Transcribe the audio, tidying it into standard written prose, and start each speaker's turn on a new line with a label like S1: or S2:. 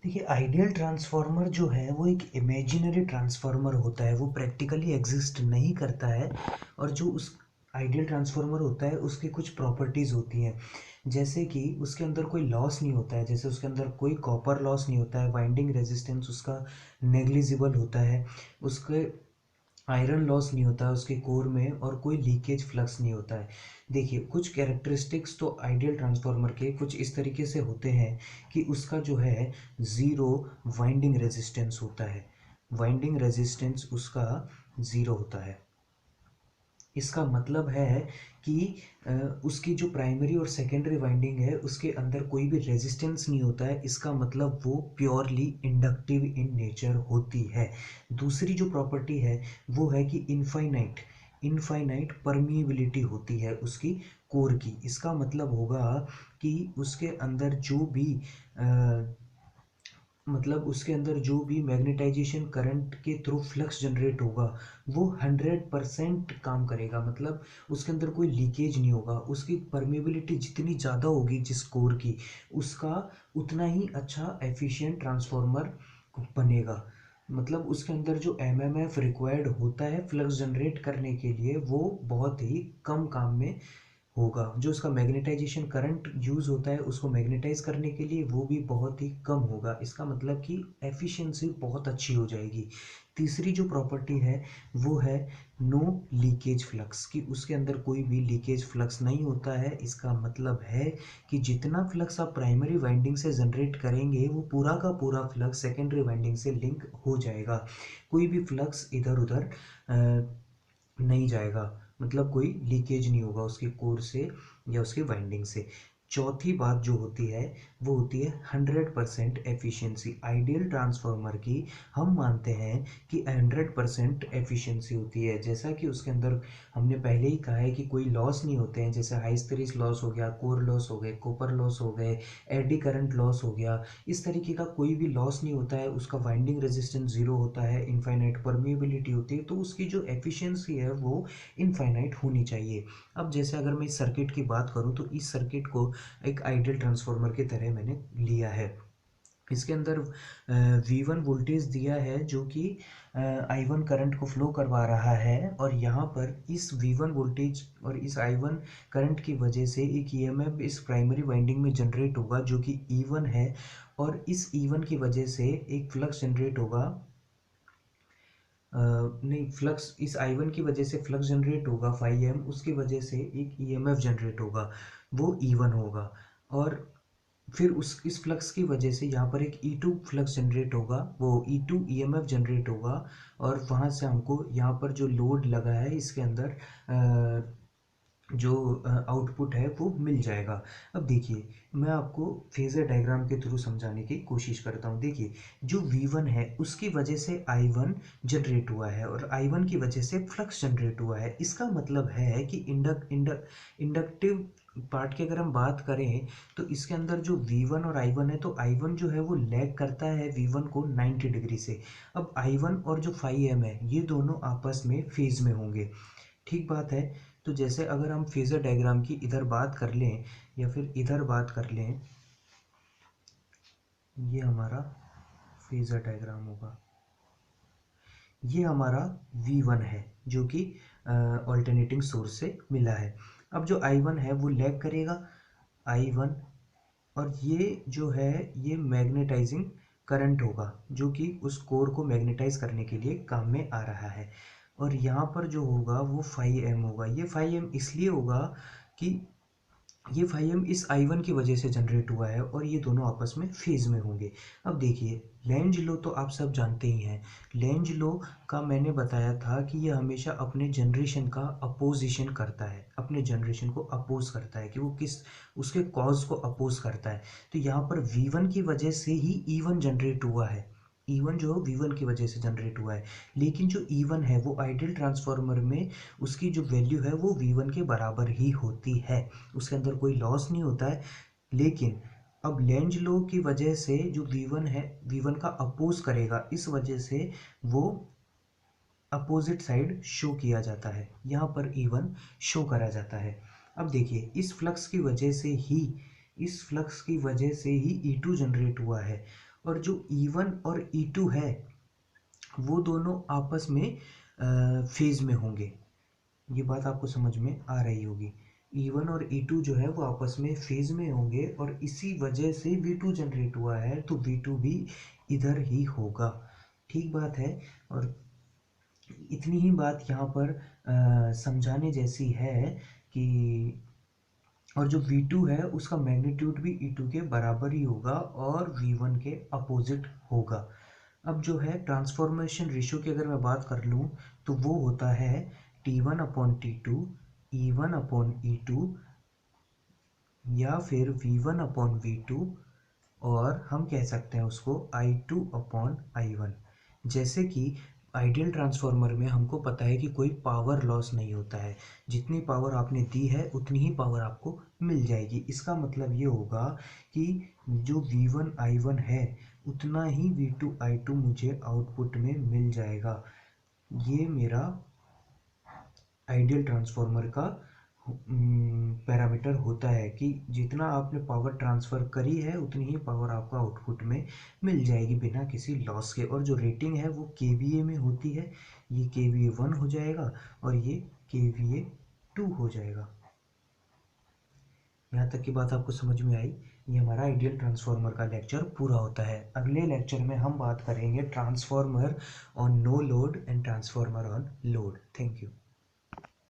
S1: देखिए, ideal transformer जो है वो एक इमेजिनरी ट्रांसफार्मर होता है, वो प्रैक्टिकली एग्जिस्ट नहीं करता है। और जो उस आइडियल ट्रांसफार्मर होता है उसकी कुछ प्रॉपर्टीज़ होती हैं, जैसे कि उसके अंदर कोई लॉस नहीं होता है, जैसे उसके अंदर कोई कॉपर लॉस नहीं होता है, वाइंडिंग रेजिस्टेंस उसका नेग्लिजिबल होता है, उसके आयरन लॉस नहीं होता है उसके कोर में, और कोई लीकेज फ्लक्स नहीं होता है। देखिए, कुछ कैरेक्टरिस्टिक्स तो आइडियल ट्रांसफार्मर के कुछ इस तरीके से होते हैं कि उसका जो है ज़ीरो वाइंडिंग रेजिस्टेंस होता है, वाइंडिंग रेजिस्टेंस उसका ज़ीरो होता है। इसका मतलब है कि उसकी जो प्राइमरी और सेकेंडरी वाइंडिंग है उसके अंदर कोई भी रेजिस्टेंस नहीं होता है, इसका मतलब वो प्योरली इंडक्टिव इन नेचर होती है। दूसरी जो प्रॉपर्टी है वो है कि इनफाइनाइट इनफाइनाइट परमिएबिलिटी होती है उसकी कोर की। इसका मतलब होगा कि उसके अंदर जो भी मतलब उसके अंदर जो भी मैग्नेटाइजेशन करंट के थ्रू फ्लक्स जनरेट होगा वो 100% काम करेगा, मतलब उसके अंदर कोई लीकेज नहीं होगा। उसकी परमेबिलिटी जितनी ज़्यादा होगी जिस कोर की, उसका उतना ही अच्छा एफिशिएंट ट्रांसफार्मर बनेगा। मतलब उसके अंदर जो एमएमएफ रिक्वायर्ड होता है फ्लक्स जनरेट करने के लिए वो बहुत ही कम काम में होगा। जो उसका मैग्नेटाइजेशन करंट यूज़ होता है उसको मैग्नेटाइज करने के लिए वो भी बहुत ही कम होगा। इसका मतलब कि एफिशिएंसी बहुत अच्छी हो जाएगी। तीसरी जो प्रॉपर्टी है वो है नो लीकेज फ्लक्स, कि उसके अंदर कोई भी लीकेज फ्लक्स नहीं होता है। इसका मतलब है कि जितना फ्लक्स आप प्राइमरी वाइंडिंग से जनरेट करेंगे वो पूरा का पूरा फ्लक्स सेकेंडरी वाइंडिंग से लिंक हो जाएगा, कोई भी फ्लक्स इधर उधर नहीं जाएगा, मतलब कोई लीकेज नहीं होगा उसके कोर से या उसके वाइंडिंग से। चौथी बात जो होती है वो होती है 100% एफिशिएंसी। आइडियल ट्रांसफार्मर की हम मानते हैं कि 100% एफिशिएंसी होती है, जैसा कि उसके अंदर हमने पहले ही कहा है कि कोई लॉस नहीं होते हैं, जैसे हाइस्टेरिस लॉस हो गया, कोर लॉस हो गए, कॉपर लॉस हो गए, एडी करंट लॉस हो गया। इस तरीके का कोई भी लॉस नहीं होता है, उसका वाइंडिंग रेजिस्टेंस जीरो होता है, इनफाइनाइट परमिएबिलिटी होती है, तो उसकी जो एफिशिएंसी है वो इनफाइनाइट होनी चाहिए। अब जैसे अगर मैं इस सर्किट की बात करूं तो इस सर्किट को एक आइडियल ट्रांसफार्मर की तरह मैंने लिया है। इसके अंदर V1 वोल्टेज दिया है जो कि I1 करंट को फ्लो करवा रहा है, और यहाँ पर इस V1 वोल्टेज और इस I1 करंट की वजह से एक EMF इस प्राइमरी वाइंडिंग में जनरेट होगा जो कि E1 है, और इस E1 की वजह से एक फ्लक्स जनरेट होगा। नहीं, फ्लक्स इस I1 की वजह से फ्लक्स जनरेट होगा 5 उसकी वजह से एक EMF जनरेट होगा, वो E1 होगा। और फिर उस इस फ्लक्स की वजह से यहाँ पर एक E2 फ्लक्स जनरेट होगा, वो E2 EMF जनरेट होगा, और वहाँ से हमको यहाँ पर जो लोड लगा है इसके अंदर जो आउटपुट है वो मिल जाएगा। अब देखिए, मैं आपको फेजर डायग्राम के थ्रू समझाने की कोशिश करता हूँ। देखिए, जो V1 है उसकी वजह से I1 जनरेट हुआ है, और I1 की वजह से फ्लक्स जनरेट हुआ है। इसका मतलब है कि इंडक्टिव पार्ट की अगर हम बात करें तो इसके अंदर जो V1 और I1 है, तो I1 जो है वो लैग करता है V1 को 90 डिग्री से। अब I1 और जो 5M है ये दोनों आपस में फेज में होंगे, ठीक बात है। तो जैसे अगर हम फेजर डायग्राम की इधर बात कर लें या फिर इधर बात कर लें, ये हमारा फेजर डायग्राम होगा, ये हमारा V1 है जो कि ऑल्टरनेटिंग सोर्स से मिला है। अब जो I1 है वो लैग करेगा I1, और ये जो है ये मैग्नेटाइजिंग करंट होगा जो कि उस कोर को मैग्नेटाइज करने के लिए काम में आ रहा है। और यहाँ पर जो होगा वो 5M होगा। ये 5M इसलिए होगा कि ये 5M इस I1 की वजह से जनरेट हुआ है, और ये दोनों आपस में फेज में होंगे। अब देखिए, लेंज लो तो आप सब जानते ही हैं। लेंज लो का मैंने बताया था कि ये हमेशा अपने जनरेशन का अपोजिशन करता है, अपने जनरेशन को अपोज करता है कि वो किस उसके कॉज को अपोज करता है। तो यहाँ पर V1 की वजह से ही E1 जनरेट हुआ है, E1 जो V1 की वजह से जनरेट हुआ है। लेकिन जो E1 है वो आइडियल ट्रांसफार्मर में उसकी जो वैल्यू है वो V1 के बराबर ही होती है, उसके अंदर कोई लॉस नहीं होता है। लेकिन अब लेंज लो की वजह से जो V1 है V1 का अपोज करेगा, इस वजह से वो अपोजिट साइड शो किया जाता है, यहाँ पर E1 शो करा जाता है। अब देखिए, इस फ्लक्स की वजह से ही E2 जनरेट हुआ है, और जो E1 और E2 है वो दोनों आपस में फेज में होंगे। ये बात आपको समझ में आ रही होगी। E1 और E2 जो है वो आपस में फेज में होंगे और इसी वजह से V2 जनरेट हुआ है, तो V2 भी इधर ही होगा। ठीक बात है। और इतनी ही बात यहाँ पर समझाने जैसी है कि और जो V2 है उसका मैग्नीट्यूड भी E2 के बराबर ही होगा और V1 के अपोजिट होगा। अब जो है ट्रांसफॉर्मेशन रेशियो की अगर मैं बात कर लूँ तो वो होता है T1 upon T2, E1 upon E2, या फिर V1 अपॉन V2, और हम कह सकते हैं उसको I2 अपॉन I1। जैसे कि आइडियल ट्रांसफार्मर में हमको पता है कि कोई पावर लॉस नहीं होता है, जितनी पावर आपने दी है उतनी ही पावर आपको मिल जाएगी। इसका मतलब ये होगा कि जो V1 I1 है उतना ही V2 I2 मुझे आउटपुट में मिल जाएगा। ये मेरा आइडियल ट्रांसफार्मर का पैरामीटर होता है कि जितना आपने पावर ट्रांसफ़र करी है उतनी ही पावर आपको आउटपुट में मिल जाएगी बिना किसी लॉस के। और जो रेटिंग है वो केवीए में होती है। ये केवीए 1 हो जाएगा और ये केवीए 2 हो जाएगा। यहाँ तक की बात आपको समझ में आई। ये हमारा आइडियल ट्रांसफार्मर का लेक्चर पूरा होता है। अगले लेक्चर में हम बात करेंगे transformer on no load and transformer on load. Thank you.